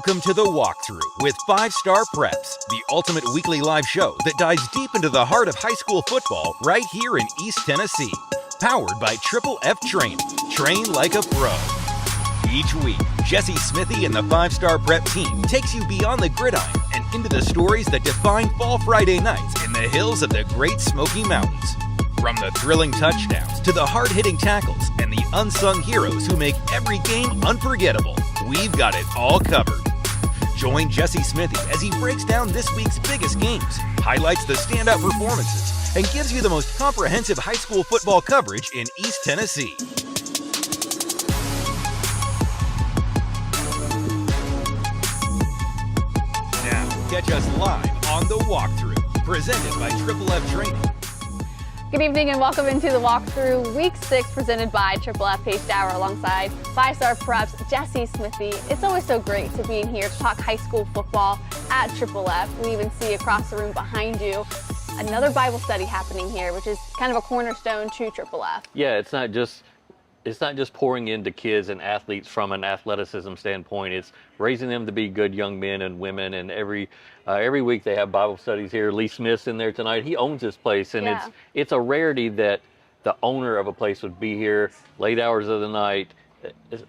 Welcome to The Walkthrough with 5-Star Preps, the ultimate weekly live show that dives deep into the heart of high school football right here in East Tennessee. Powered by Triple F Training. Train like a pro. Each week, Jesse Smithey and the 5-Star Prep team takes you beyond the gridiron and into the stories that define Fall Friday nights in the hills of the Great Smoky Mountains. From the thrilling touchdowns to the hard-hitting tackles and the unsung heroes who make every game unforgettable, we've got it all covered. Join Jesse Smithey as he breaks down this week's biggest games, highlights the standout performances, and gives you the most comprehensive high school football coverage in East Tennessee. Now, catch us live on The Walkthrough, presented by Triple F Training. Good evening and welcome into The Walkthrough, Week 6, presented by Triple F, Paige, Dauer, alongside 5-Star Preps, Jesse Smithey. It's always so great to be in here to talk high school football at Triple F. We even see across the room behind you another Bible study happening here, which is kind of a cornerstone to Triple F. Yeah, it's not just pouring into kids and athletes from an athleticism standpoint. It's raising them to be good young men and women. And every week they have Bible studies here. Lee Smith's in there tonight. He owns this place, and it's a rarity that the owner of a place would be here late hours of the night.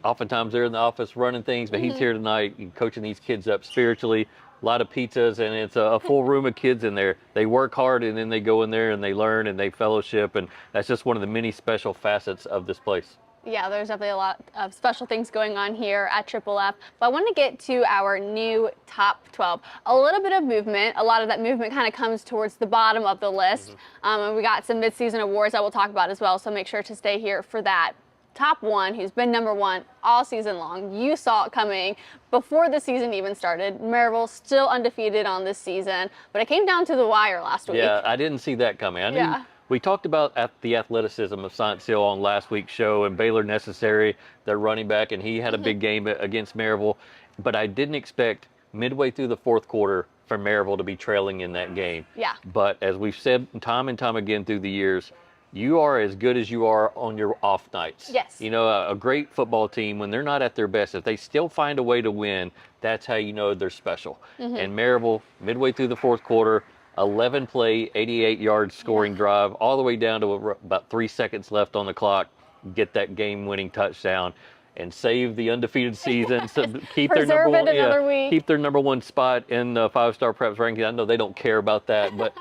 Oftentimes they're in the office running things, but he's here tonight coaching these kids up spiritually. A lot of pizzas, and it's a full room of kids in there. They work hard, and then they go in there and they learn and they fellowship, and that's just one of the many special facets of this place. Yeah, there's definitely a lot of special things going on here at Triple F. But I want to get to our new top 12. A little bit of movement. A lot of that movement kind of comes towards the bottom of the list. And we got some midseason awards that we'll talk about as well, so make sure to stay here for that. Top one, who's been number one all season long. You saw it coming before the season even started. Maryville still undefeated on this season, but it came down to the wire last week. Yeah, I didn't see that coming. I knew. We talked about the athleticism of Science Hill on last week's show, and Baylor Necessary, their running back, and he had a big game against Maryville. But I didn't expect midway through the fourth quarter for Maryville to be trailing in that game. Yeah. But as we've said time and time again through the years, you are as good as you are on your off nights. Yes. You know, a great football team, when they're not at their best, if they still find a way to win, that's how you know they're special. And Maryville, midway through the fourth quarter, 11-play, 88-yard scoring drive, all the way down to about 3 seconds left on the clock, get that game-winning touchdown, and save the undefeated season. So keep their number one spot in the 5-Star Preps ranking. I know they don't care about that, but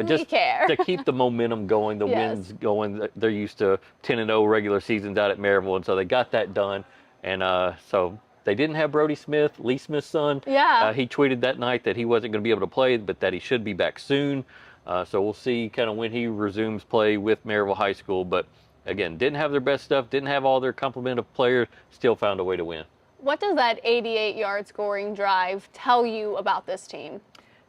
just to keep the momentum going, the wins going. They're used to 10-0 regular seasons out at Maryville, and so they got that done. And so they didn't have Brody Smith, Lee Smith's son. Yeah. He tweeted that night that he wasn't going to be able to play, but that he should be back soon. So we'll see kind of when he resumes play with Maryville High School. But again, didn't have their best stuff, didn't have all their complement of players, still found a way to win. What does that 88-yard scoring drive tell you about this team?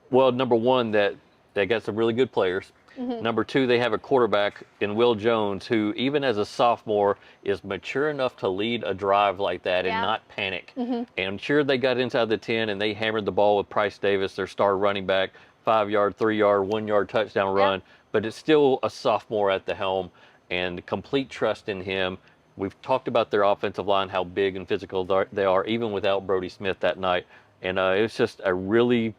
Well, number one, that they got some really good players. Number two, they have a quarterback in Will Jones who, even as a sophomore, is mature enough to lead a drive like that and not panic. And sure, they got inside the 10 and they hammered the ball with Price Davis, their star running back, 5-yard, 3-yard, 1-yard touchdown run. But it's still a sophomore at the helm, and complete trust in him. We've talked about their offensive line, how big and physical they are, even without Brody Smith that night. And it was just a really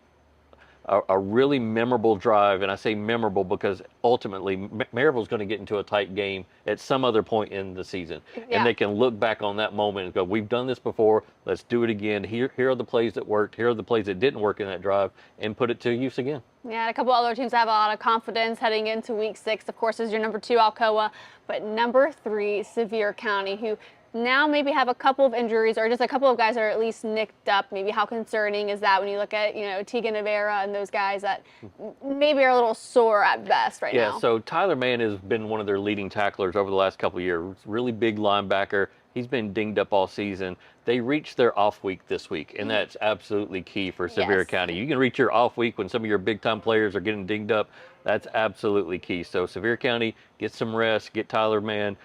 memorable drive, and I say memorable because ultimately Maryville's going to get into a tight game at some other point in the season, and they can look back on that moment and go, "We've done this before. Let's do it again. Here are the plays that worked. Here are the plays that didn't work in that drive, and put it to use again." Yeah, a couple other teams have a lot of confidence heading into Week 6. Of course, is your number 2 Alcoa, but number 3 Sevier County, who now maybe have a couple of injuries, or just a couple of guys that are at least nicked up. Maybe how concerning is that when you look at, Tegan Rivera and those guys that maybe are a little sore at best now? Yeah, so Tyler Mann has been one of their leading tacklers over the last couple of years. Really big linebacker. He's been dinged up all season. They reached their off week this week, and that's absolutely key for Sevier County. You can reach your off week when some of your big-time players are getting dinged up. That's absolutely key. So Sevier County, get some rest, get Tyler Mann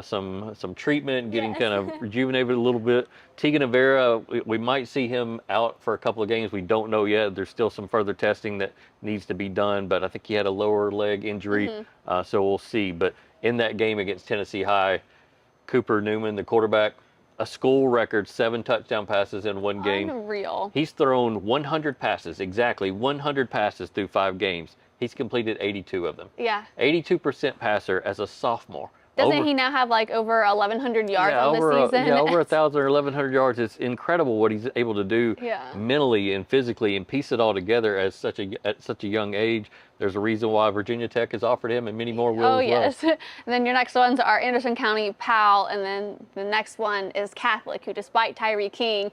some treatment, getting kind of rejuvenated a little bit. Tegan Rivera, we might see him out for a couple of games. We don't know yet. There's still some further testing that needs to be done, but I think he had a lower leg injury, so we'll see. But in that game against Tennessee High, Cooper Newman, the quarterback, a school record 7 touchdown passes in one game. Unreal. He's thrown 100 passes, exactly 100 passes through 5 games. He's completed 82 of them. Yeah. 82% passer as a sophomore. Doesn't he now have like over 1,100 yards on the season? Over 1,000 or 1,100 yards. It's incredible what he's able to do mentally and physically and piece it all together at such a young age. There's a reason why Virginia Tech has offered him, and many more will as well. Yes. And then your next ones are Anderson County, Powell, and then the next one is Catholic, who despite Tyree King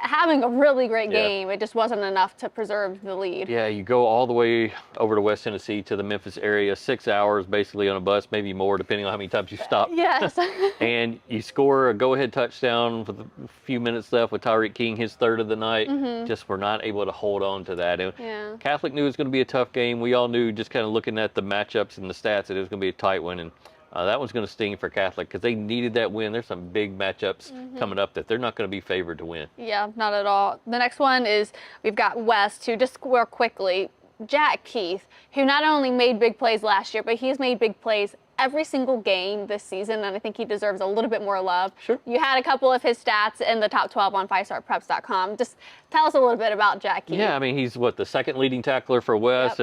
having a really great game, it just wasn't enough to preserve the lead. Yeah, you go all the way over to West Tennessee to the Memphis area, 6 hours basically on a bus, maybe more depending on how many times you stop. Yes. And you score a go-ahead touchdown with a few minutes left with Tyreek King, his third of the night. Just were not able to hold on to that. And Catholic knew it was going to be a tough game. We all knew, just kind of looking at the matchups and the stats, that it was going to be a tight one. And that one's going to sting for Catholic because they needed that win. There's some big matchups coming up that they're not going to be favored to win. Yeah, not at all. The next one is we've got West, who just score quickly. Jack Keith, who not only made big plays last year, but he's made big plays every single game this season, and I think he deserves a little bit more love. Sure. You had a couple of his stats in the top 12 on 5starpreps.com. Just tell us a little bit about Jack Keith. Yeah, I mean, he's the second leading tackler for West.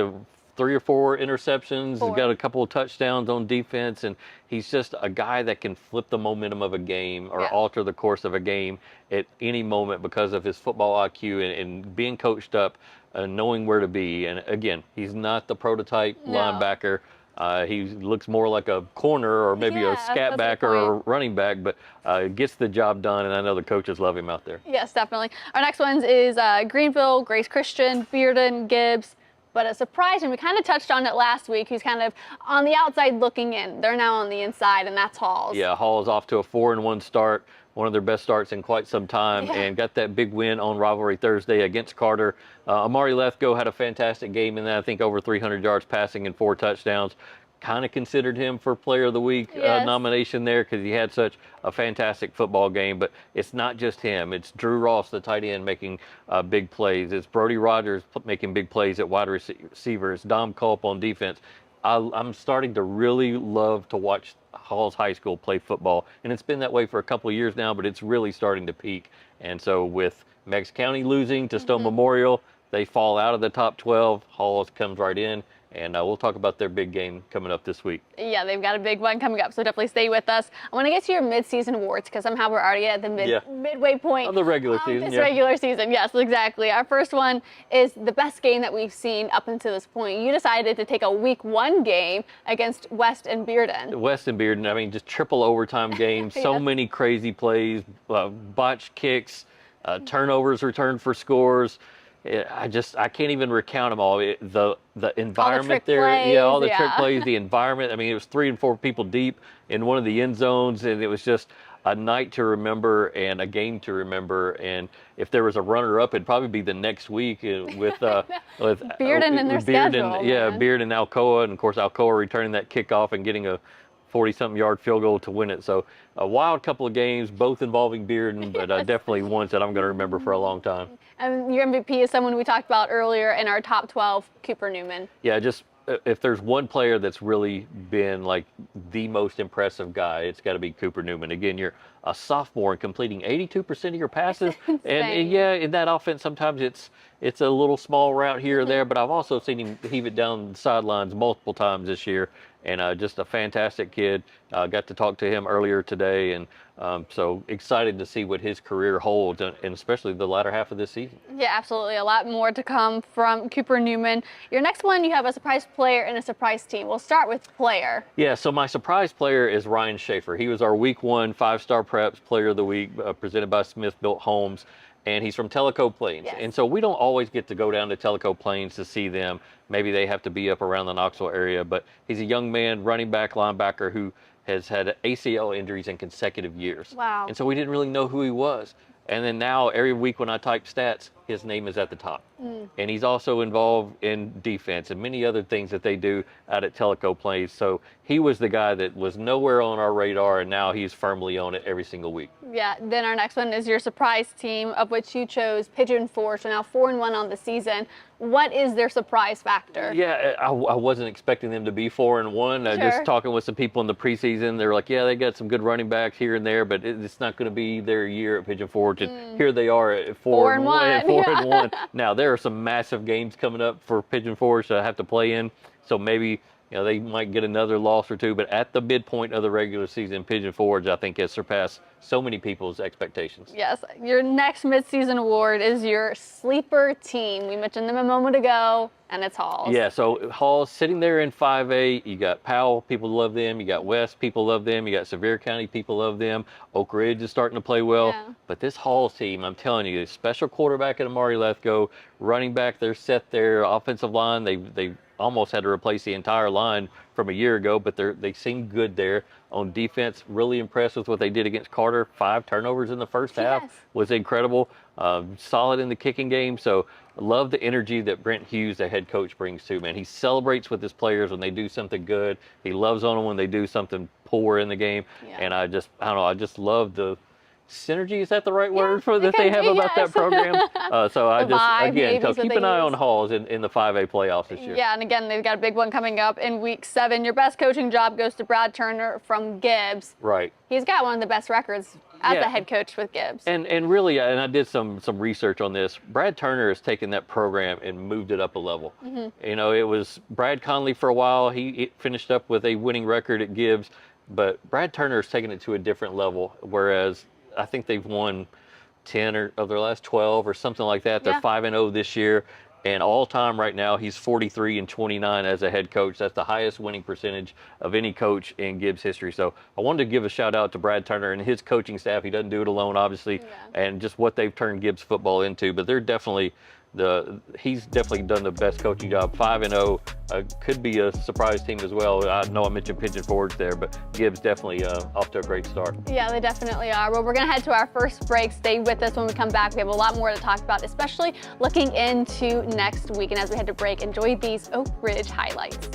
3 or 4 interceptions. 4. He's got a couple of touchdowns on defense, and he's just a guy that can flip the momentum of a game or alter the course of a game at any moment because of his football IQ and being coached up, knowing where to be. And again, he's not the prototype linebacker. He looks more like a corner or maybe a scat back or a running back, but gets the job done, and I know the coaches love him out there. Yes, definitely. Our next ones is Greenville, Grace Christian, Bearden, Gibbs. But a surprise, and we kind of touched on it last week, who's kind of on the outside looking in. They're now on the inside, and that's Halls. Yeah, Halls off to a 4-1 start, one of their best starts in quite some time, and got that big win on Rivalry Thursday against Carter. Amari Lethgo had a fantastic game in that, I think over 300 yards passing and 4 touchdowns. Kind of considered him for Player of the Week nomination there because he had such a fantastic football game. But it's not just him. It's Drew Ross, the tight end, making big plays. It's Brody Rogers making big plays at wide receiver. It's Dom Culp on defense. I'm starting to really love to watch Halls High School play football. And it's been that way for a couple of years now, but it's really starting to peak. And so with Meigs County losing to Stone Memorial, they fall out of the top 12. Halls comes right in. And we'll talk about their big game coming up this week. Yeah, they've got a big one coming up, so definitely stay with us. I want to get to your mid-season awards because somehow we're already at the midway point of the regular season. Regular season, yes, exactly. Our first one is the best game that we've seen up until this point. You decided to take a week 1 game against West and Bearden. West and Bearden, I mean, just triple overtime games, so many crazy plays, botched kicks, turnovers returned for scores. I can't even recount them all. The environment there, all the trick plays, the environment. I mean, it was 3 and 4 people deep in one of the end zones, and it was just a night to remember and a game to remember. And if there was a runner-up, it'd probably be the next week with Bearden and their schedule. Bearden and Alcoa, and of course Alcoa returning that kickoff and getting a 40-something yard field goal to win it. So a wild couple of games, both involving Bearden, but definitely ones that I'm going to remember for a long time. And your MVP is someone we talked about earlier in our top 12, Cooper Newman. Yeah, just if there's one player that's really been like the most impressive guy, it's got to be Cooper Newman. Again, you're a sophomore and completing 82% of your passes. and in that offense, sometimes it's a little small route here or there, but I've also seen him heave it down the sidelines multiple times this year. And just a fantastic kid. Got to talk to him earlier today, and so excited to see what his career holds, and especially the latter half of this season. Yeah, absolutely. A lot more to come from Cooper Newman. Your next one, you have a surprise player and a surprise team. We'll start with player. Yeah, so my surprise player is Ryan Schaefer. He was our week 1 5-star preps player of the week, presented by Smith Built Homes. And he's from Tellico Plains. Yes. And so we don't always get to go down to Tellico Plains to see them. Maybe they have to be up around the Knoxville area, but he's a young man, running back, linebacker, who has had ACL injuries in consecutive years. Wow. And so we didn't really know who he was. And then now every week when I type stats, his name is at the top. And he's also involved in defense and many other things that they do out at Tellico Plays. So he was the guy that was nowhere on our radar, and now he's firmly on it every single week. Yeah, then our next one is your surprise team, of which you chose Pigeon Forge, so now 4-1 on the season. What is their surprise factor? Yeah, I wasn't expecting them to be 4-1. Sure. Just talking with some people in the preseason, they're like, yeah, they got some good running backs here and there, but it's not going to be their year at Pigeon Forge. And here they are at 4-1. 4-1. Now, there are some massive games coming up for Pigeon Forge that I have to play in, so maybe they might get another loss or two, but at the midpoint of the regular season, Pigeon Forge, I think, has surpassed so many people's expectations. Yes, your next midseason award is your sleeper team. We mentioned them a moment ago, and it's Halls. Yeah, so Halls sitting there in 5A. You got Powell, people love them. You got West, people love them. You got Sevier County, people love them. Oak Ridge is starting to play well. Yeah. But this Halls team, I'm telling you, special quarterback at Amari Lethgo, running back, they're set there, offensive line, they almost had to replace the entire line from a year ago, but they seem good there. On defense, really impressed with what they did against Carter. 5 turnovers in the first half was incredible. Solid in the kicking game. So love the energy that Brent Hughes, the head coach, brings to, man. He celebrates with his players when they do something good. He loves on them when they do something poor in the game. Yeah. And I don't know, I just love the synergy, is that the right word for that they have about that program? So I just, again, so keep an eye on Halls in the 5A playoffs this year. Yeah, and again, they've got a big one coming up in week 7. Your best coaching job goes to Brad Turner from Gibbs. Right. He's got one of the best records as a head coach with Gibbs. And really, and I did some research on this, Brad Turner has taken that program and moved it up a level. It was Brad Conley for a while. He finished up with a winning record at Gibbs, but Brad Turner has taken it to a different level, whereas I think they've won 10 of their last 12 or something like that. They're 5-0 this year. And all time right now, he's 43-29 as a head coach. That's the highest winning percentage of any coach in Gibbs history. So I wanted to give a shout out to Brad Turner and his coaching staff. He doesn't do it alone, obviously, and just what they've turned Gibbs football into. But they're definitely he's definitely done the best coaching job. 5-0 could be a surprise team as well. I know I mentioned Pigeon Forge there, but Gibbs definitely off to a great start. Yeah, they definitely are. Well, we're going to head to our first break. Stay with us when we come back. We have a lot more to talk about, especially looking into next week. And as we head to break, enjoy these Oak Ridge highlights.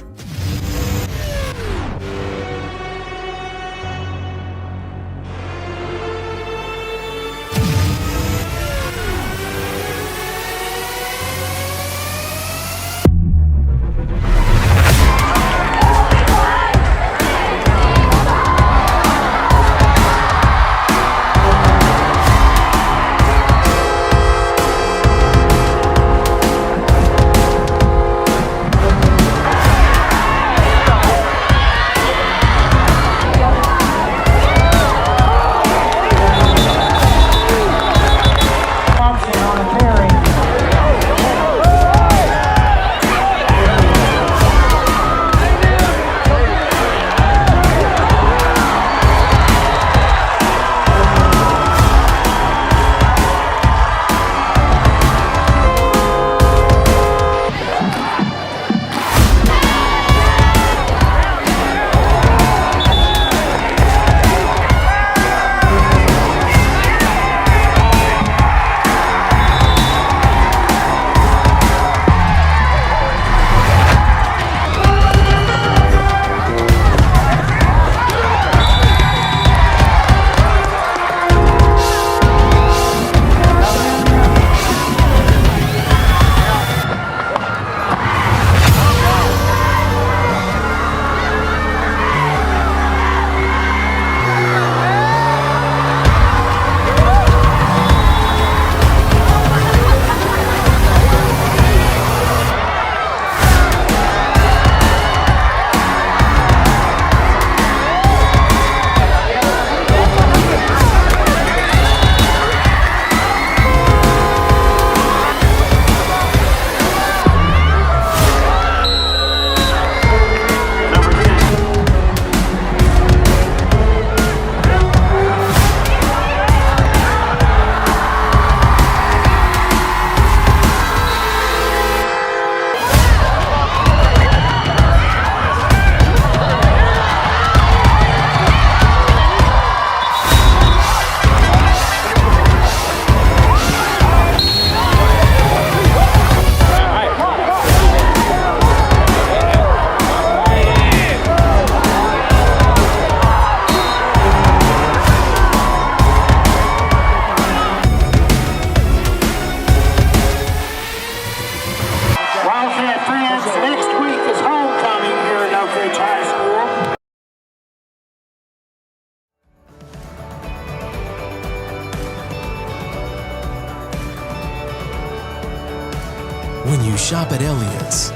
When you shop at Elliott's,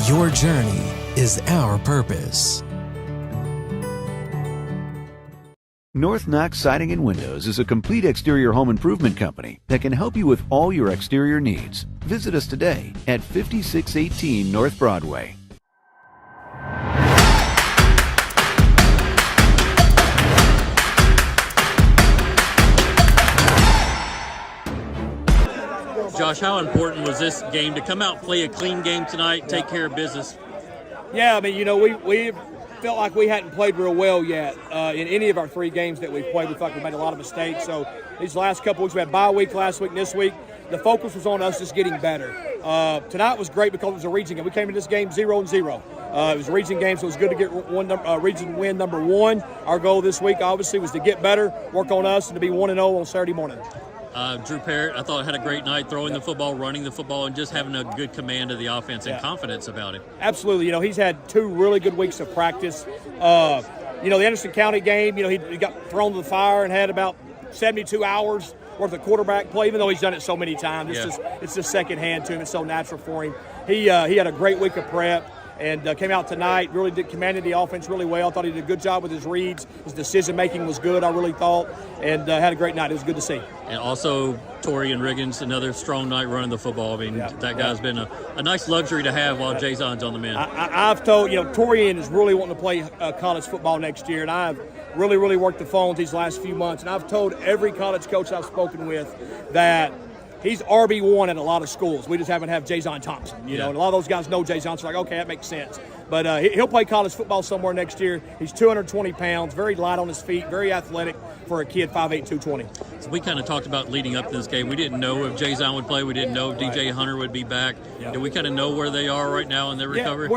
your journey is our purpose. North Knox Siding and Windows is a complete exterior home improvement company that can help you with all your exterior needs. Visit us today at 5618 North Broadway. Josh, how important was this game to come out, play a clean game tonight, take care of business? Yeah, I mean, we felt like we hadn't played real well yet in any of our 3 games that we've played. We felt like we made a lot of mistakes. So these last couple weeks, we had bye week last week and this week. The focus was on us just getting better. Tonight was great because it was a region game. We came into this game 0-0. It was a region game, so it was good to get region win number 1. Our goal this week, obviously, was to get better, work on us, and to be 1-0 on Saturday morning. Drew Parrott, I thought, had a great night throwing the football, running the football, and just having a good command of the offense and confidence about him. Absolutely. He's had 2 really good weeks of practice. The Anderson County game, he got thrown to the fire and had about 72 hours worth of quarterback play, even though he's done it so many times. It's just second hand to him. It's so natural for him. He had a great week of prep. And came out tonight, really commanded the offense really well. Thought he did a good job with his reads. His decision-making was good, I really thought, and had a great night. It was good to see. And also, Torian Riggins, another strong night running the football. I mean, that guy's been a nice luxury to have while Jason's on the mend. I've told, Torian is really wanting to play college football next year, and I've really worked the phones these last few months. And I've told every college coach I've spoken with that he's RB1 at a lot of schools. We just haven't had Jason Thompson, and a lot of those guys know Jason. So like, okay, that makes sense. But he'll play college football somewhere next year. He's 220 pounds, very light on his feet, very athletic for a kid 5'8", 220. So we kind of talked about leading up to this game. We didn't know if Jason would play. We didn't know if DJ Hunter would be back. Do we kind of know where they are right now in their recovery?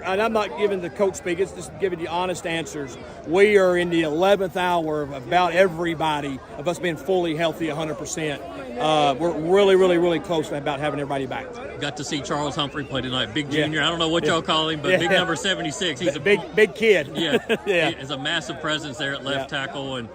And I'm not giving the coach speak. It's just giving you honest answers. We are in the 11th hour of about everybody of us being fully healthy 100%. We're really close about having everybody back. Got to see Charles Humphrey play tonight. Big junior. I don't know what y'all call him, but big number 76. He's a big kid. He has a massive presence there at left tackle. And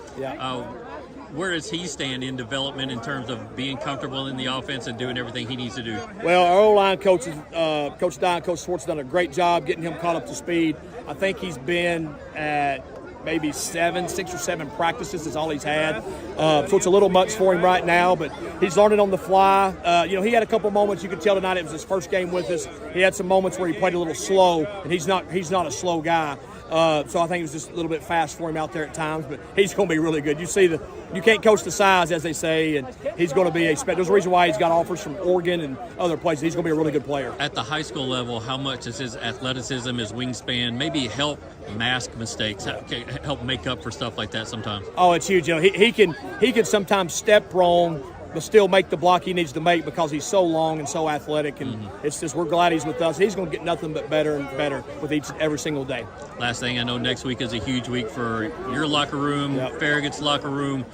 where does he stand in development in terms of being comfortable in the offense and doing everything he needs to do? Well, our O-line coaches, Coach Dauer, Coach Swartz, done a great job getting him caught up to speed. I think he's been at maybe 6 or 7 practices is all he's had. So it's a little much for him right now, but he's learning on the fly. He had a couple moments, you could tell tonight it was his first game with us. He had some moments where he played a little slow, and he's not a slow guy. So I think it was just a little bit fast for him out there at times, but he's going to be really good. You can't coach the size, as they say, and he's going to be there's a reason why he's got offers from Oregon and other places. He's going to be a really good player. At the high school level, how much does his athleticism, his wingspan, maybe help mask mistakes, help make up for stuff like that sometimes? Oh, it's huge. He can sometimes step wrong, but still make the block he needs to make because he's so long and so athletic. And it's just, we're glad he's with us. He's going to get nothing but better and better with every single day. Last thing, I know next week is a huge week for your locker room, Farragut's locker room.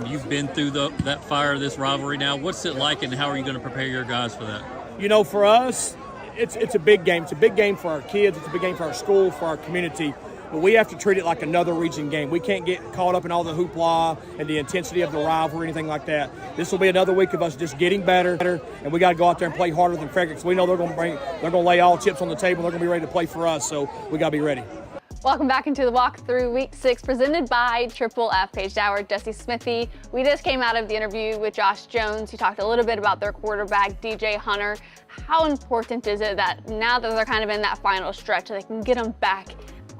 You've been through that fire of this rivalry now. What's it like, and how are you going to prepare your guys for that? For us, it's a big game. It's a big game for our kids. It's a big game for our school, for our community. But we have to treat it like another region game. We can't get caught up in all the hoopla and the intensity of the rivalry or anything like that. This will be another week of us just getting better, and we got to go out there and play harder than Farragut, because we know they're going to lay all chips on the table. They're going to be ready to play for us, so we got to be ready. Welcome back into the walkthrough week 6 presented by Triple F. Paige Dauer, Jesse Smithey. We just came out of the interview with Josh Jones, who talked a little bit about their quarterback, DJ Hunter. How important is it that now that they're kind of in that final stretch, they can get them back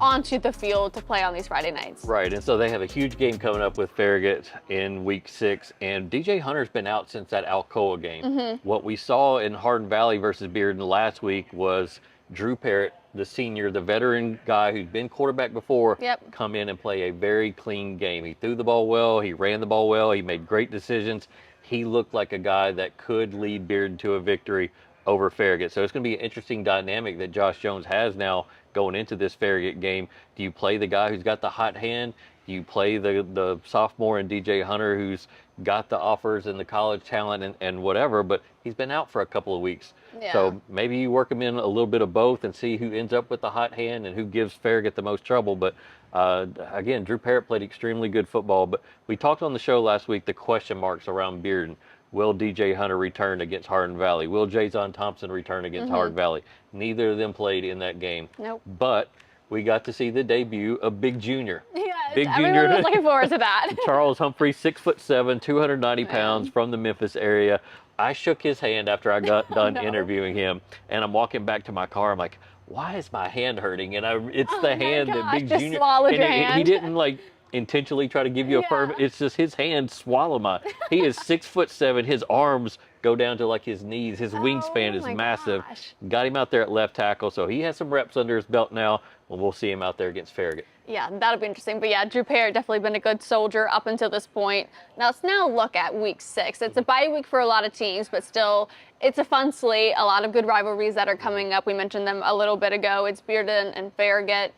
onto the field to play on these Friday nights? Right, and so they have a huge game coming up with Farragut in week 6, and DJ Hunter's been out since that Alcoa game. What we saw in Hardin Valley versus Bearden last week was Drew Parrott, the senior, the veteran guy who's been quarterback before, come in and play a very clean game. He threw the ball well, he ran the ball well, he made great decisions. He looked like a guy that could lead Bearden to a victory over Farragut. So it's going to be an interesting dynamic that Josh Jones has now going into this Farragut game. Do you play the guy who's got the hot hand? Do you play the sophomore and DJ Hunter who's got the offers and the college talent and whatever, but he's been out for a couple of weeks. So maybe you work him in a little bit of both and see who ends up with the hot hand and who gives Farragut the most trouble. But again, Drew Parrott played extremely good football. But we talked on the show last week, the question marks around Bearden. Will DJ Hunter return against Hardin Valley? Will Jason Thompson return against Hardin Valley? Neither of them played in that game. Nope. But we got to see the debut of Big Junior. Yes, Big everyone Junior. was looking forward to that. Charles Humphrey, 6'7", 290 pounds, from the Memphis area. I shook his hand after I got done interviewing him, and I'm walking back to my car. I'm like, why is my hand hurting? And it's the hand that Big just Junior. swallowed your He hand. didn't like intentionally try to give you a firm. It's just his hand swallowed mine. He is 6'7". His arms go down to like his knees. His wingspan is my massive. gosh. Got him out there at left tackle, so he has some reps under his belt now. Well, we'll see him out there against Farragut. Yeah, that'll be interesting. But yeah, Drew Parrott definitely been a good soldier up until this point. Now let's look at week 6. It's a bye week for a lot of teams, but still, it's a fun slate. A lot of good rivalries that are coming up. We mentioned them a little bit ago. It's Bearden and Farragut.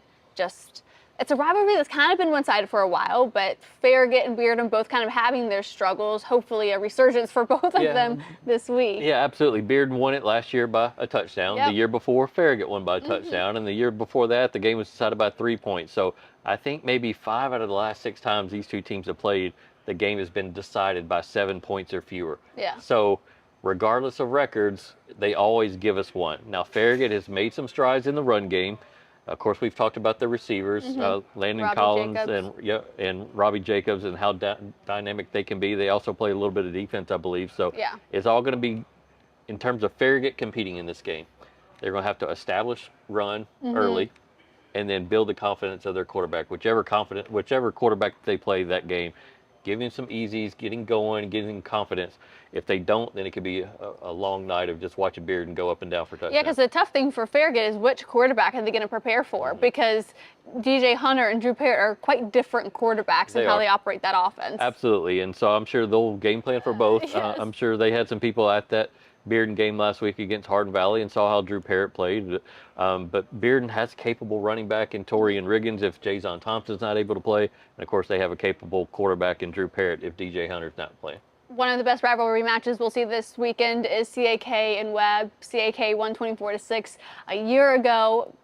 It's a rivalry that's kind of been one-sided for a while, but Farragut and Bearden both kind of having their struggles. Hopefully a resurgence for both of them this week. Yeah, absolutely. Bearden won it last year by a touchdown. Yep. The year before, Farragut won by a touchdown. And the year before that, the game was decided by 3 points. So I think maybe 5 out of the last 6 times these two teams have played, the game has been decided by 7 points or fewer. Yeah. So regardless of records, they always give us one. Now, Farragut has made some strides in the run game. Of course, we've talked about the receivers, Landon Robbie Collins Jacobs. and Robbie Jacobs, and how dynamic they can be. They also play a little bit of defense, I believe. So it's all going to be, in terms of Farragut competing in this game, they're going to have to establish run early, and then build the confidence of their quarterback. Whichever quarterback they play that game, give him some easies, getting going, getting confidence. If they don't, then it could be a long night of just watching Bearden go up and down for touchdowns. Yeah, because the tough thing for Farragut is which quarterback are they going to prepare for? Because DJ Hunter and Drew Parrott are quite different quarterbacks in how they operate that offense. Absolutely, and so I'm sure they'll game plan for both. Yes. I'm sure they had some people at that Bearden game last week against Hardin Valley and saw how Drew Parrott played. But Bearden has a capable running back in Torian Riggins if Jason Thompson's not able to play. And, of course, they have a capable quarterback in Drew Parrott if DJ Hunter's not playing. One of the best rivalry matches we'll see this weekend is CAK and Webb. CAK won 24-6 a year ago.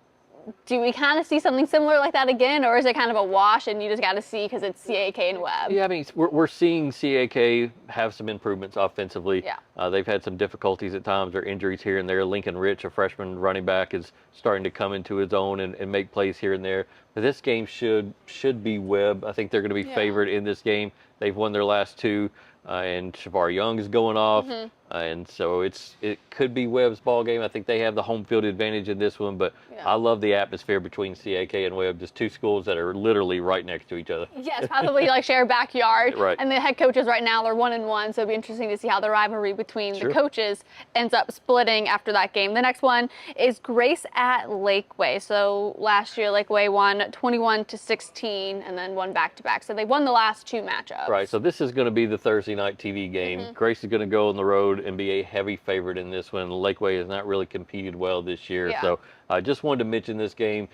Do we kind of see something similar like that again, or is it kind of a wash and you just got to see because it's CAK and Webb? Yeah, I mean, we're seeing CAK have some improvements offensively. Yeah. They've had some difficulties at times or injuries here and there. Lincoln Rich, a freshman running back, is starting to come into his own and make plays here and there. But this game should be Webb. I think they're going to be favored in this game. They've won their last 2. And Shavar Young is going off, and so it could be Webb's ball game. I think they have the home field advantage in this one, but I love the atmosphere between CAK and Webb, just two schools that are literally right next to each other. Yes, probably like share a backyard. Right. And the head coaches right now are 1-1, so it'll be interesting to see how the rivalry between the coaches ends up splitting after that game. The next one is Grace at Lakeway. So last year Lakeway won 21-16 and then won back-to-back. So they won the last 2 matchups. Right. So this is going to be the Thursday night TV game. Grace is going to go on the road and be a heavy favorite in this one. Lakeway has not really competed well this year. Yeah. So I just wanted to mention this game.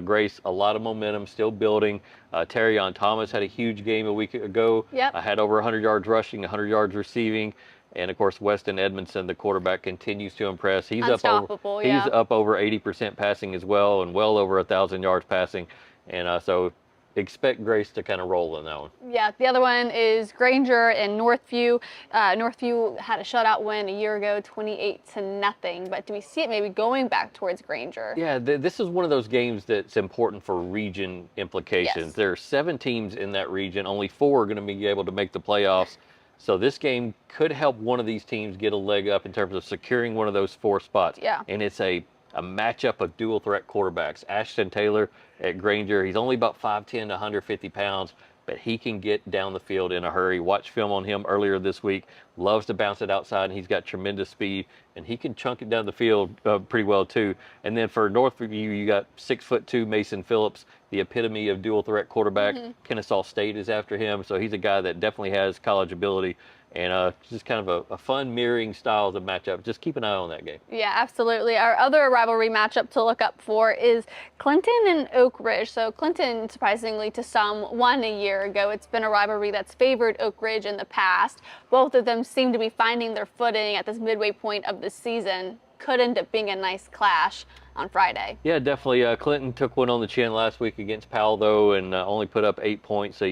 Grace, a lot of momentum, still building. Terrion Thomas had a huge game a week ago. Yep. Had over 100 yards rushing, 100 yards receiving. And, of course, Weston Edmondson, the quarterback, continues to impress. He's Unstoppable, he's up over 80% passing as well and well over 1,000 yards passing. And so expect Grace to kind of roll in that one. Yeah, the other one is Granger and Northview. Northview had a shutout win a year ago, 28-0. But do we see it maybe going back towards Granger? Yeah, this is one of those games that's important for region implications. Yes. There are 7 teams in that region. Only 4 are going to be able to make the playoffs. So this game could help one of these teams get a leg up in terms of securing one of those 4 spots. Yeah. And it's a matchup of dual threat quarterbacks. Ashton Taylor at Granger, he's only about 5'10" to 150 pounds, but he can get down the field in a hurry. Watch film on him earlier this week. Loves to bounce it outside, and he's got tremendous speed, and he can chunk it down the field pretty well too. And then for Northview, you got 6'2" Mason Phillips, the epitome of dual threat quarterback. Kennesaw State is after him, so he's a guy that definitely has college ability. And just kind of a fun mirroring styles of matchup. Just keep an eye on that game. Yeah, absolutely. Our other rivalry matchup to look up for is Clinton and Oak Ridge. So Clinton, surprisingly to some, won a year ago. It's been a rivalry that's favored Oak Ridge in the past. Both of them seem to be finding their footing at this midway point of the season. could end up being a nice clash on Friday. Yeah, definitely. Clinton took one on the chin last week against Powell, though, and only put up 8 points. So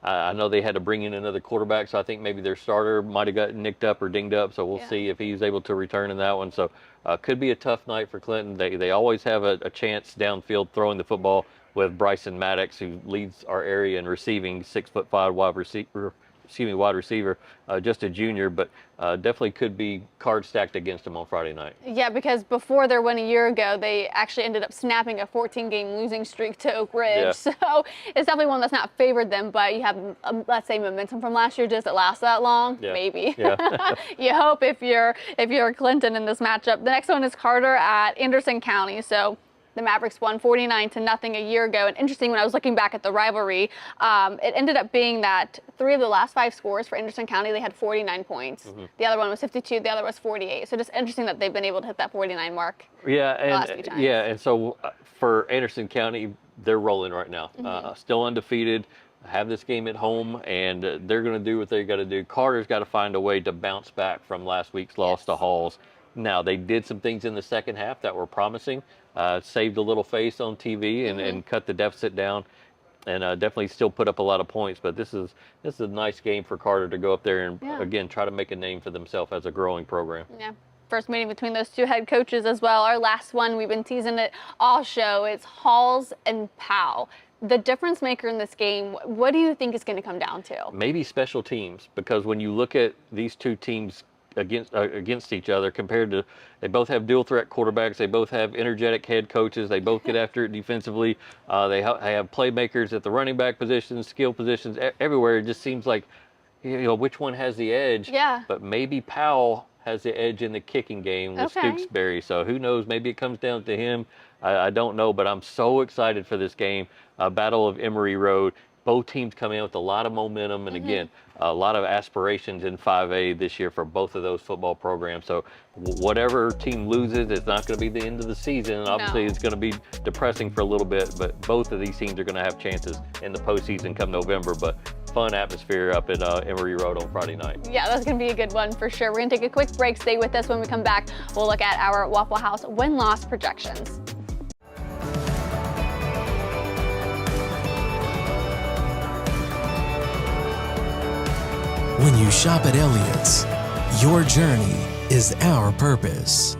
I know they had to bring in another quarterback, so I think maybe their starter might have gotten nicked up or dinged up. So we'll see if he's able to return in that one. So could be a tough night for Clinton. They always have a chance downfield throwing the football with Bryson Maddox, who leads our area in receiving, 6'5" wide receiver, just a junior, but definitely could be card stacked against him on Friday night. Yeah, because before their win a year ago, they actually ended up snapping a 14-game losing streak to Oak Ridge. Yeah. So it's definitely one that's not favored them, but you have, let's say, momentum from last year. Does it last that long? Yeah. Maybe. Yeah. You hope if you're Clinton in this matchup. The next one is Carter at Anderson County. So the Mavericks won 49-0 a year ago. And interesting, when I was looking back at the rivalry, it ended up being that 3 of the last 5 scores for Anderson County, they had 49 points. The other one was 52, the other was 48. So just interesting that they've been able to hit that 49 mark. And so for Anderson County, they're rolling right now. Still undefeated, have this game at home, and they're going to do what they got to do. Carter's got to find a way to bounce back from last week's loss to Halls. Now, they did some things in the second half that were promising. Saved a little face on TV and cut the deficit down, and definitely still put up a lot of points. But this is a nice game for Carter to go up there and again try to make a name for themselves as a growing program. Yeah. First meeting between those two head coaches as well. Our last one, we've been teasing it all show. It's Halls and Powell. The difference maker in this game, what do you think is going to come down to? Maybe special teams, because when you look at these two teams against each other, compared to, they both have dual threat quarterbacks, they both have energetic head coaches, they both get after it defensively, they have playmakers at the running back positions, skill positions, everywhere. It just seems like, which one has the edge? Yeah. But maybe Powell has the edge in the kicking game with Stooksbury. So who knows? Maybe it comes down to him. I don't know, but I'm so excited for this game. Battle of Emory Road. Both teams come in with a lot of momentum, and again, a lot of aspirations in 5A this year for both of those football programs. So whatever team loses, it's not going to be the end of the season. And obviously, it's going to be depressing for a little bit, but both of these teams are going to have chances in the postseason come November. But fun atmosphere up at Emory Road on Friday night. Yeah, that's going to be a good one for sure. We're going to take a quick break. Stay with us. When we come back, we'll look at our Waffle House win-loss projections. When you shop at Elliott's, your journey is our purpose.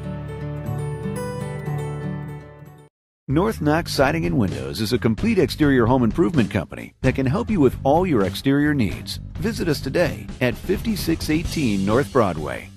North Knox Siding and Windows is a complete exterior home improvement company that can help you with all your exterior needs. Visit us today at 5618 North Broadway.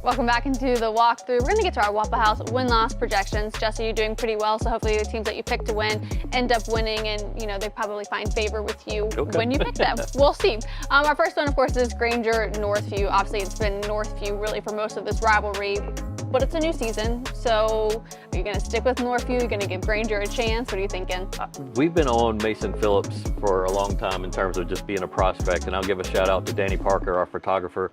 Welcome back into the walkthrough. We're going to get to our Waffle House win-loss projections. Jesse, you're doing pretty well, so hopefully the teams that you pick to win end up winning, and they probably find favor with you when you pick them. We'll see. Our first one, of course, is Granger Northview. Obviously, it's been Northview really for most of this rivalry, but it's a new season. So are you going to stick with Northview? Are you going to give Granger a chance? What are you thinking? We've been on Mason Phillips for a long time in terms of just being a prospect, and I'll give a shout out to Danny Parker, our photographer,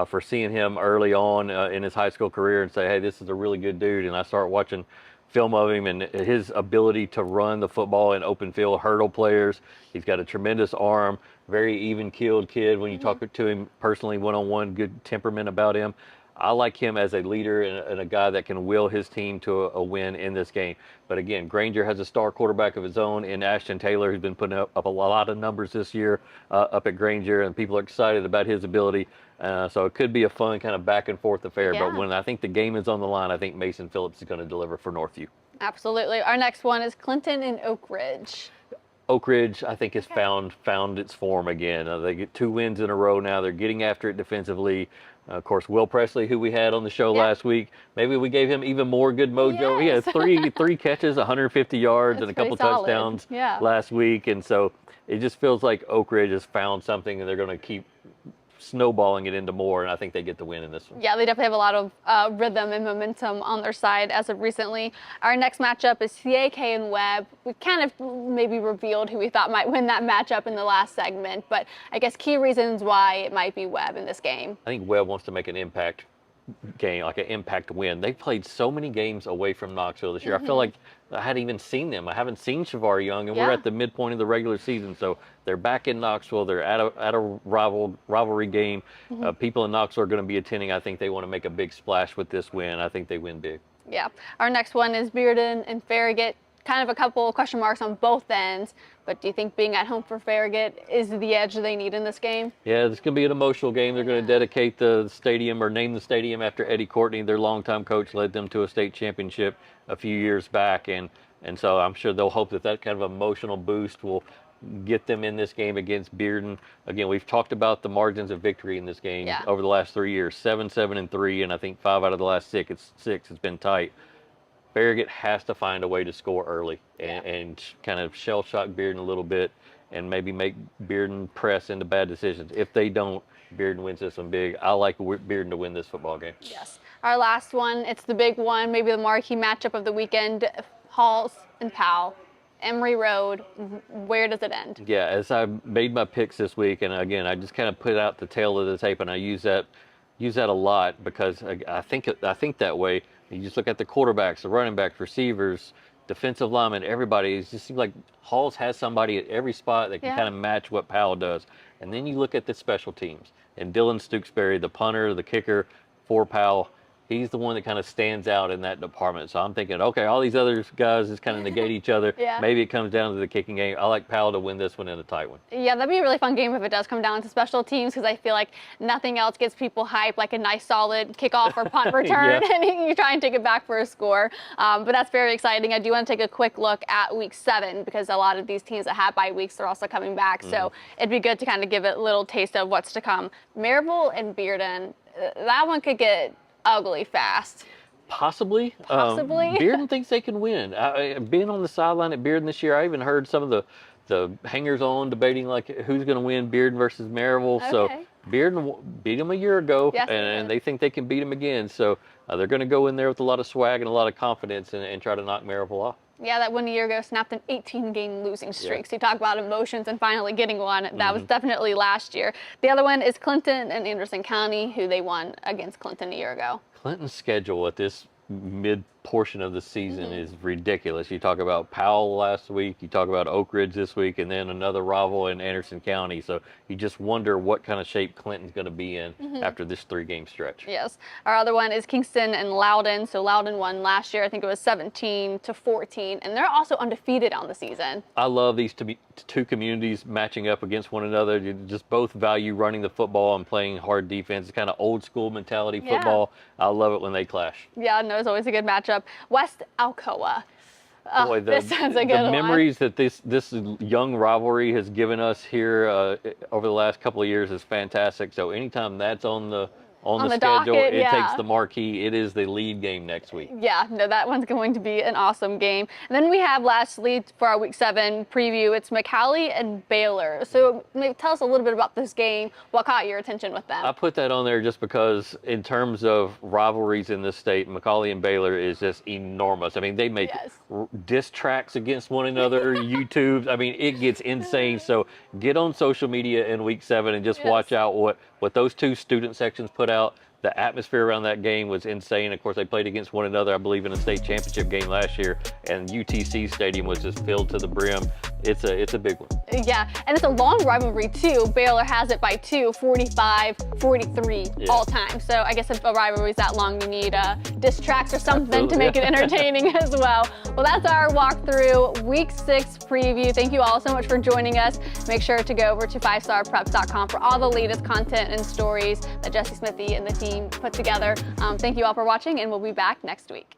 for seeing him early on in his high school career and say, hey, this is a really good dude. And I start watching film of him and his ability to run the football in open field, hurdle players. He's got a tremendous arm, very even-keeled kid. When you talk to him personally, one-on-one, good temperament about him. I like him as a leader and a guy that can will his team to a win in this game. But again, Granger has a star quarterback of his own in Ashton Taylor, who's been putting up a lot of numbers this year up at Granger, and people are excited about his ability. So it could be a fun kind of back and forth affair. Yeah. But when I think the game is on the line, I think Mason Phillips is going to deliver for Northview. Absolutely. Our next one is Clinton and Oak Ridge. Oak Ridge, I think, has found its form again. They get 2 wins in a row now. They're getting after it defensively. Of course, Will Presley, who we had on the show last week, maybe we gave him even more good mojo. He had three catches, 150 yards, and a couple touchdowns last week. And so it just feels like Oak Ridge has found something, and they're going to keep snowballing it into more, and I think they get the win in this one. Yeah, they definitely have a lot of rhythm and momentum on their side as of recently. Our next matchup is CAK and Webb. We kind of maybe revealed who we thought might win that matchup in the last segment, but I guess key reasons why it might be Webb in this game. I think Webb wants to make an impact game, like an impact win. They've played so many games away from Knoxville this year. I feel like I hadn't even seen them. I haven't seen Shavar Young, and we're at the midpoint of the regular season. So they're back in Knoxville. They're at a rivalry game. People in Knoxville are going to be attending. I think they want to make a big splash with this win. I think they win big. Yeah. Our next one is Bearden and Farragut. Kind of a couple of question marks on both ends, but do you think being at home for Farragut is the edge they need in this game? Yeah, it's going to be an emotional game. They're going to dedicate the stadium or name the stadium after Eddie Courtney, their longtime coach, led them to a state championship a few years back, and so I'm sure they'll hope that kind of emotional boost will get them in this game against Bearden. Again, we've talked about the margins of victory in this game over the last 3 years, 7, 7, and 3, and I think 5 out of the last 6 it's been tight. Farragut has to find a way to score early and kind of shell-shock Bearden a little bit and maybe make Bearden press into bad decisions. If they don't, Bearden wins this one big. I like Bearden to win this football game. Yes. Our last one, it's the big one, maybe the marquee matchup of the weekend, Halls and Powell. Emory Road, where does it end? Yeah, as I made my picks this week, and again, I just kind of put out the tail of the tape, and I use that a lot because I think that way. You just look at the quarterbacks, the running backs, receivers, defensive linemen, everybody. It just seems like Halls has somebody at every spot that can kind of match what Powell does. And then you look at the special teams, and Dylan Stooksbury, the punter, the kicker for Powell, he's the one that kind of stands out in that department. So I'm thinking, okay, all these other guys just kind of negate each other. Maybe it comes down to the kicking game. I like Powell to win this one in a tight one. Yeah, that'd be a really fun game if it does come down to special teams, because I feel like nothing else gets people hyped like a nice solid kickoff or punt return and you try and take it back for a score. But that's very exciting. I do want to take a quick look at week 7 because a lot of these teams that have bye weeks, they're also coming back. So it'd be good to kind of give it a little taste of what's to come. Maryville and Bearden, that one could get ugly fast. Possibly. Bearden thinks they can win. Being on the sideline at Bearden this year, I even heard some of the hangers-on debating like who's going to win, Bearden versus Maryville. Okay. So Bearden beat them a year ago, and they think they can beat them again. So they're going to go in there with a lot of swag and a lot of confidence and try to knock Maryville off. Yeah, that win a year ago snapped an 18-game losing streak. So you talk about emotions and finally getting one. That was definitely last year. The other one is Clinton and Anderson County, who they won against Clinton a year ago. Clinton's schedule at this mid-portion of the season is ridiculous. You talk about Powell last week, you talk about Oak Ridge this week, and then another rival in Anderson County. So you just wonder what kind of shape Clinton's going to be in after this 3-game stretch. Yes. Our other one is Kingston and Loudon. So Loudon won last year. I think it was 17-14, and they're also undefeated on the season. I love these two communities matching up against one another. You just both value running the football and playing hard defense. It's kind of old school mentality football. I love it when they clash. Yeah, no, it's always a good matchup. West Alcoa. Boy, this sounds a good one. The memories that this young rivalry has given us here over the last couple of years is fantastic. So anytime that's on on the schedule. docket, It takes the marquee. It is the lead game next week. Yeah, no, that one's going to be an awesome game. And then we have lastly for our Week 7 preview, it's McCallie and Baylor. So maybe tell us a little bit about this game. What caught your attention with them? I put that on there just because in terms of rivalries in this state, McCallie and Baylor is just enormous. I mean, they make diss tracks against one another, YouTubes. I mean, it gets insane. So get on social media in Week 7 and just watch out what those two student sections put out. The atmosphere around that game was insane. Of course, they played against one another, I believe, in a state championship game last year, and UTC Stadium was just filled to the brim. It's a big one. Yeah, and it's a long rivalry, too. Baylor has it by 2, 45-43 all time. So I guess if a rivalry is that long, you need diss tracks or something to make it entertaining as well. Well, that's our walkthrough Week 6 preview. Thank you all so much for joining us. Make sure to go over to 5starpreps.com for all the latest content and stories that Jesse Smithey and the team put together. Thank you all for watching, and we'll be back next week.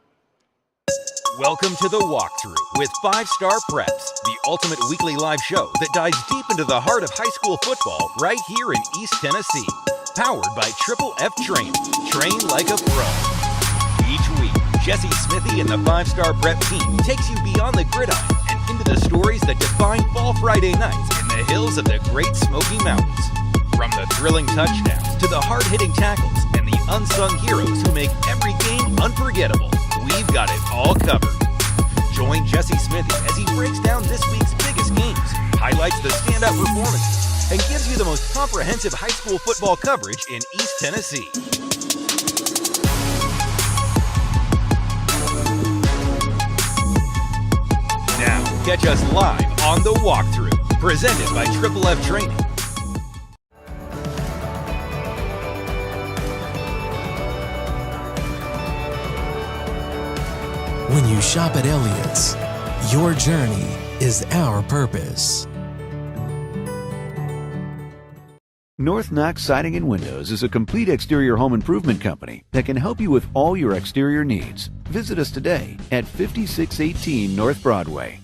Welcome to the walkthrough with 5 Star Preps, the ultimate weekly live show that dives deep into the heart of high school football right here in East Tennessee. Powered by Triple F Training. Train like a pro. Each week, Jesse Smithey and the 5 Star Prep team takes you beyond the gridiron and into the stories that define Fall Friday nights in the hills of the Great Smoky Mountains. From the thrilling touchdowns to the hard-hitting tackles and the unsung heroes who make every game unforgettable, we've got it all covered. Join Jesse Smithey as he breaks down this week's biggest games, highlights the standout performances, and gives you the most comprehensive high school football coverage in East Tennessee. Now, catch us live on The Walkthrough, presented by Triple F Training. When you shop at Elliott's, your journey is our purpose. North Knox Siding and Windows is a complete exterior home improvement company that can help you with all your exterior needs. Visit us today at 5618 North Broadway.